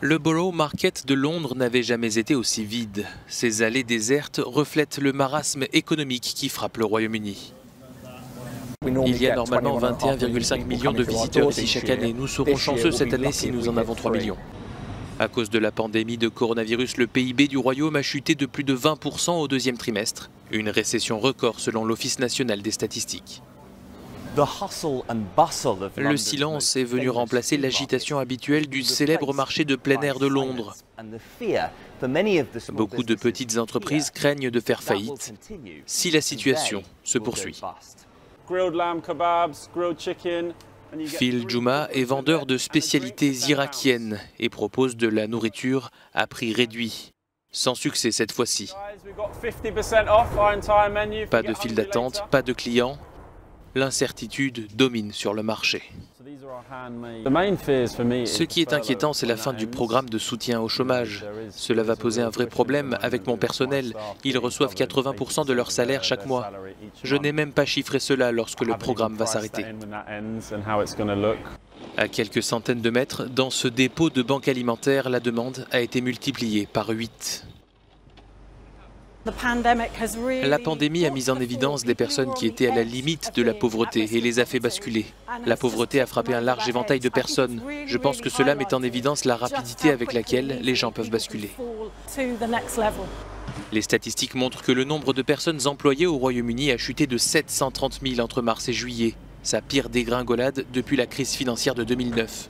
Le Borough Market de Londres n'avait jamais été aussi vide. Ses allées désertes reflètent le marasme économique qui frappe le Royaume-Uni. Il y a normalement 21,5 millions de visiteurs ici chaque année. Nous serons chanceux cette année si nous en avons 3 millions. À cause de la pandémie de coronavirus, le PIB du Royaume a chuté de plus de 20% au deuxième trimestre. Une récession record selon l'Office national des statistiques. Le silence est venu remplacer l'agitation habituelle du célèbre marché de plein air de Londres. Beaucoup de petites entreprises craignent de faire faillite si la situation se poursuit. Phil Juma est vendeur de spécialités irakiennes et propose de la nourriture à prix réduit. Sans succès cette fois-ci. Pas de file d'attente, pas de clients. L'incertitude domine sur le marché. Ce qui est inquiétant, c'est la fin du programme de soutien au chômage. Cela va poser un vrai problème avec mon personnel. Ils reçoivent 80% de leur salaire chaque mois. Je n'ai même pas chiffré cela lorsque le programme va s'arrêter. À quelques centaines de mètres, dans ce dépôt de banque alimentaire, la demande a été multipliée par 8. La pandémie a mis en évidence des personnes qui étaient à la limite de la pauvreté et les a fait basculer. La pauvreté a frappé un large éventail de personnes. Je pense que cela met en évidence la rapidité avec laquelle les gens peuvent basculer. Les statistiques montrent que le nombre de personnes employées au Royaume-Uni a chuté de 730 000 entre mars et juillet, sa pire dégringolade depuis la crise financière de 2009.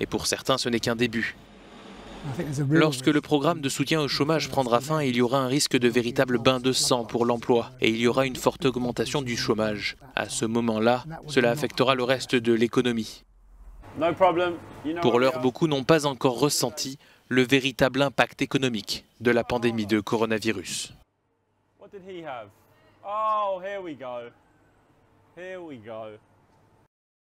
Et pour certains, ce n'est qu'un début. Lorsque le programme de soutien au chômage prendra fin, il y aura un risque de véritable bain de sang pour l'emploi et il y aura une forte augmentation du chômage. À ce moment-là, cela affectera le reste de l'économie. Pour l'heure, beaucoup n'ont pas encore ressenti le véritable impact économique de la pandémie de coronavirus. What did he have? Oh, here we go. Here we go.